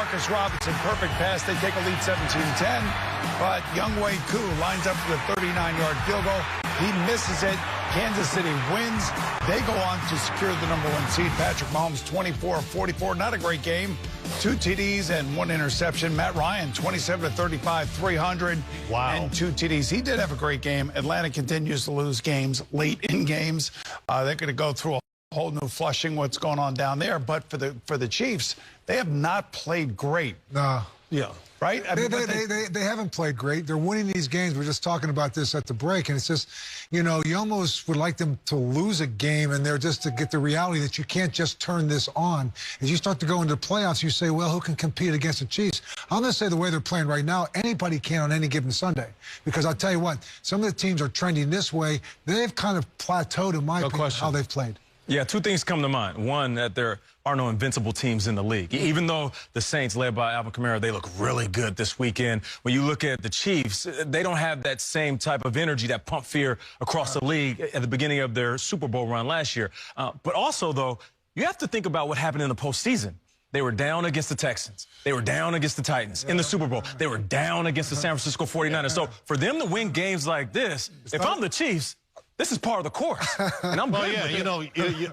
Demarcus Robinson, perfect pass. They take a lead 17-10. But Younghoe Koo lines up for the 39-yard field goal. He misses it. Kansas City wins. They go on to secure the #1 seed. Patrick Mahomes, 24-44. Not a great game. 2 TDs and 1 interception. Matt Ryan, 27-35, 300. Wow. And 2 TDs. He did have a great game. Atlanta continues to lose games late in games. They're going to go through a whole new flushing what's going on down there. But for the Chiefs, they have not played great. No. Yeah. Right? I mean, they haven't played great. They're winning these games. We're just talking about this at the break, and it's just, you know, you almost would like them to lose a game, and they're just to get the reality that you can't just turn this on. As you start to go into the playoffs, you say, well, who can compete against the Chiefs? I'm going to say the way they're playing right now, anybody can on any given Sunday. Because I'll tell you what, some of the teams are trending this way. They've kind of plateaued, in my opinion, how they've played. Yeah, 2 things come to mind. One, that there are no invincible teams in the league. Even though the Saints, led by Alvin Kamara, they look really good this weekend. When you look at the Chiefs, they don't have that same type of energy, that pump fear across the league at the beginning of their Super Bowl run last year. But also, though, you have to think about what happened in the postseason. They were down against the Texans. They were down against the Titans in the Super Bowl. They were down against the San Francisco 49ers. So for them to win games like this, if I'm the Chiefs, this is part of the course, and I'm good with it. You know,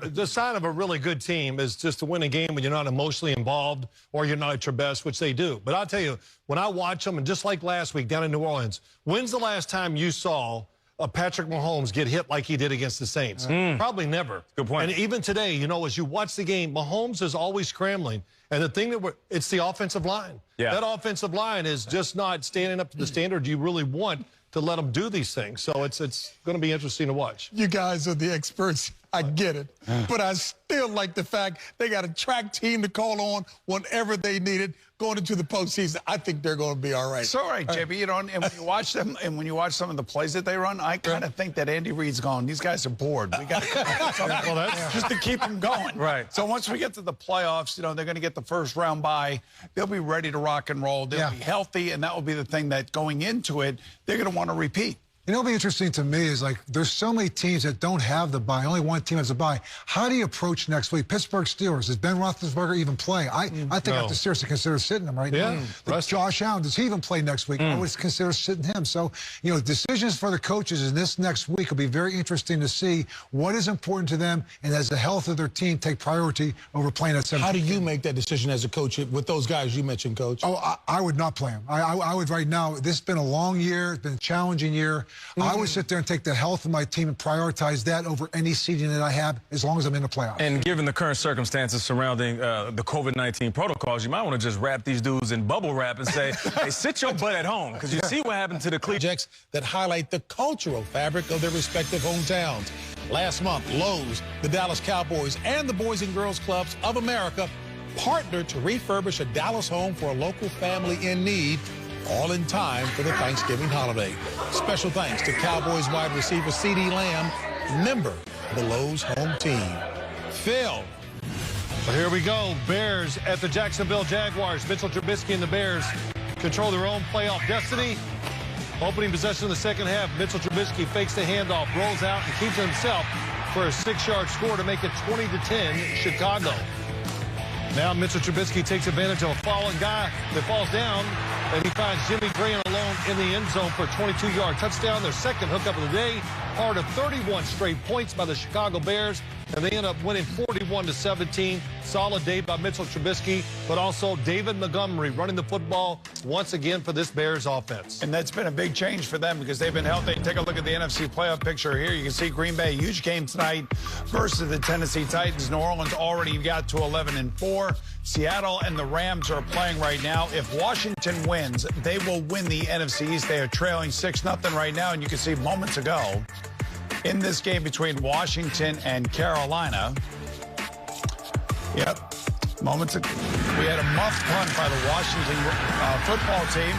the sign of a really good team is just to win a game when you're not emotionally involved or you're not at your best, which they do. But I'll tell you, when I watch them, and just like last week down in New Orleans, when's the last time you saw Patrick Mahomes get hit like he did against the Saints? Probably never. Good point. And even today, you know, as you watch the game, Mahomes is always scrambling. And the thing it's the offensive line. Yeah. That offensive line is just not standing up to the standard you really want to let them do these things. So it's going to be interesting to watch. You guys are the experts. I get it. But I still like the fact they got a track team to call on whenever they need it going into the postseason. I think they're going to be all right. It's all right, JB. You know, and when you watch them, and when you watch some of the plays that they run, I kind of think that Andy Reid's going, these guys are bored. We got to come up with something just to keep them going. Right. So once we get to the playoffs, you know, they're going to get the first round bye. They'll be ready to rock and roll. They'll be healthy, and that will be the thing that going into it, they're going to want to repeat. You know what'll be interesting to me is, like, there's so many teams that don't have the bye. Only one team has a bye. How do you approach next week? Pittsburgh Steelers. Does Ben Roethlisberger even play? I think I have to seriously consider sitting him right now. Josh Allen, does he even play next week? I would consider sitting him. So, you know, decisions for the coaches in this next week will be very interesting to see what is important to them, and as the health of their team take priority over playing at 17. How do you make that decision as a coach with those guys you mentioned, Coach? Oh, I would not play him. I would right now. This has been a long year. It's been a challenging year. I would sit there and take the health of my team and prioritize that over any seeding that I have as long as I'm in the playoffs. And given the current circumstances surrounding the COVID-19 protocols, you might want to just wrap these dudes in bubble wrap and say, hey, sit your butt at home, because you see what happened to the Cleveland that highlight the cultural fabric of their respective hometowns. Last month, Lowe's, the Dallas Cowboys, and the Boys and Girls Clubs of America partnered to refurbish a Dallas home for a local family in need, all in time for the Thanksgiving holiday. Special thanks to Cowboys wide receiver CeeDee Lamb, member of the Lowe's home team. Phil. Well, here we go. Bears at the Jacksonville Jaguars. Mitchell Trubisky and the Bears control their own playoff destiny. Opening possession in the second half, Mitchell Trubisky fakes the handoff, rolls out, and keeps it himself for a 6-yard score to make it 20-10 Chicago. Now Mitchell Trubisky takes advantage of a falling guy that falls down, and he finds Jimmy Graham alone in the end zone for a 22-yard touchdown, their second hookup of the day, part of 31 straight points by the Chicago Bears, and they end up winning 41-17. Solid day by Mitchell Trubisky, but also David Montgomery running the football once again for this Bears offense. And that's been a big change for them because they've been healthy. Take a look at the NFC playoff picture here. You can see Green Bay, huge game tonight versus the Tennessee Titans. New Orleans already got to 11-4. Seattle and the Rams are playing right now. If Washington wins, they will win the NFC East. They are trailing 6-0 right now, and you can see moments ago in this game between Washington and Carolina. Yep. Moments ago, we had a muffed punt by the Washington football team,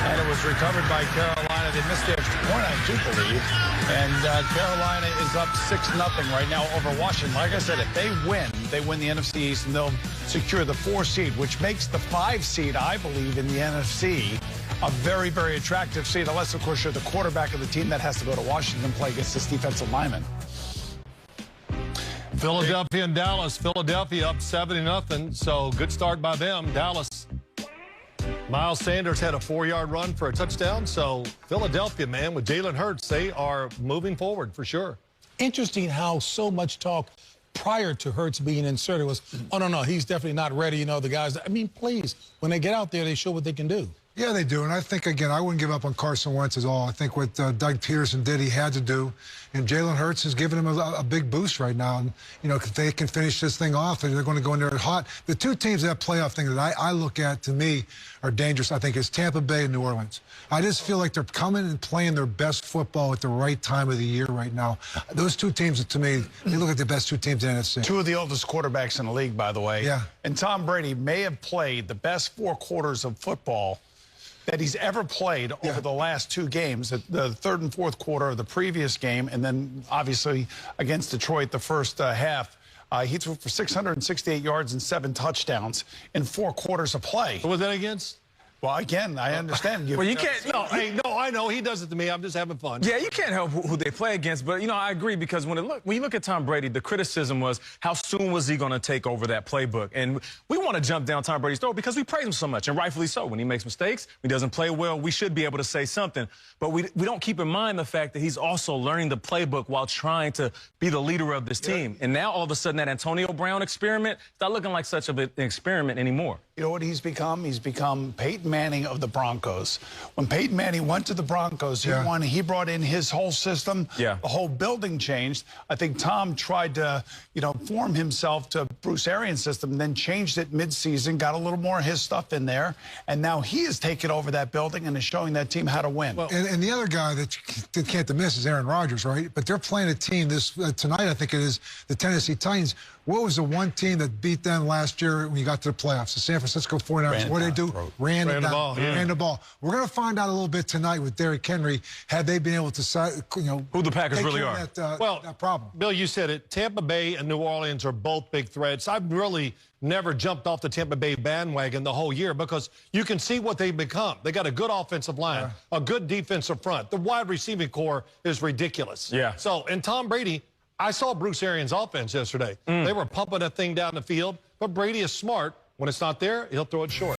and it was recovered by Carolina. They missed the extra point, I do believe. And Carolina is up 6-0 right now over Washington. Like I said, if they win the NFC East, and they'll secure the 4 seed, which makes the 5 seed, I believe, in the NFC a very, very attractive seed, unless, of course, you're the quarterback of the team that has to go to Washington and play against this defensive lineman. Philadelphia and Dallas. Philadelphia up 7-0, so good start by them. Dallas Miles Sanders had a 4-yard run for a touchdown. So Philadelphia, man, with Jalen Hurts, they are moving forward for sure. Interesting how so much talk prior to Hurts being inserted was, oh, no, he's definitely not ready. You know, the guys, I mean, please, when they get out there, they show what they can do. Yeah, they do. And I think, again, I wouldn't give up on Carson Wentz at all. I think what Doug Peterson did, he had to do. And Jalen Hurts has given him a big boost right now. And, you know, if they can finish this thing off, they're going to go in there hot. The two teams that playoff thing that I look at, to me, are dangerous, I think, is Tampa Bay and New Orleans. I just feel like they're coming and playing their best football at the right time of the year right now. Those two teams, to me, they look like the best two teams in the NFC. Two of the oldest quarterbacks in the league, by the way. Yeah. And Tom Brady may have played the best 4 quarters of football that he's ever played over the last 2 games, the third and fourth quarter of the previous game, and then obviously against Detroit the first half. He threw for 668 yards and 7 touchdowns in 4 quarters of play. What was that against? Well, again, I understand. Well, you can't. No, I know. He does it to me. I'm just having fun. Yeah, you can't help who they play against. But, you know, I agree because when you look at Tom Brady, the criticism was how soon was he going to take over that playbook? And we want to jump down Tom Brady's throat because we praise him so much, and rightfully so. When he makes mistakes, he doesn't play well, we should be able to say something. But we don't keep in mind the fact that he's also learning the playbook while trying to be the leader of this team. And now, all of a sudden, that Antonio Brown experiment, it's not looking like such an experiment anymore. You know what he's become? He's become Peyton Manning of the Broncos. When Peyton Manning went to the Broncos, he brought in his whole system. Yeah. The whole building changed. I think Tom tried to, you know, form himself to Bruce Arians' system, then changed it midseason, got a little more of his stuff in there, and now he has taken over that building and is showing that team how to win. Well, and the other guy that you can't miss is Aaron Rodgers, right? But they're playing a team tonight, I think it is, the Tennessee Titans. What was the one team that beat them last year when you got to the playoffs? The San Francisco 49ers. What did they do? Ran the ball. Ran the ball. We're going to find out a little bit tonight with Derrick Henry. Had they been able to, you know, who the Packers really are? That problem. Bill, you said it. Tampa Bay and New Orleans are both big threats. I've really never jumped off the Tampa Bay bandwagon the whole year because you can see what they've become. They got a good offensive line, a good defensive front. The wide receiving core is ridiculous. Yeah. So, and Tom Brady, I saw Bruce Arians' offense yesterday. They were pumping that thing down the field, but Brady is smart. When it's not there, he'll throw it short.